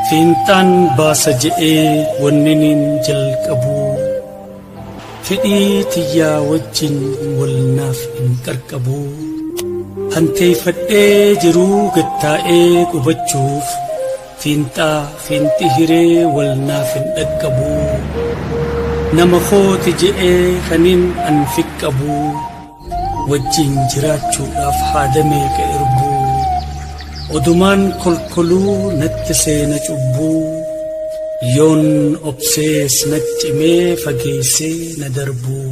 fiinxaan baasa je'ee wanninin jalqabu fedhii tiyyaa wajjin walnaaf hin qarqabu hanteeffadhee jiruu gattaa'ee qubachuuf fiinxi hiree walnaaf hin dhaqqabu nama kooti je'ee kanin an fiqqabu wajjin jiraachuudhaaf haadamee ka irbuu odumaan kolkoluu natti seena cubbuu yoon obsees na cimee fageessee na darbuu.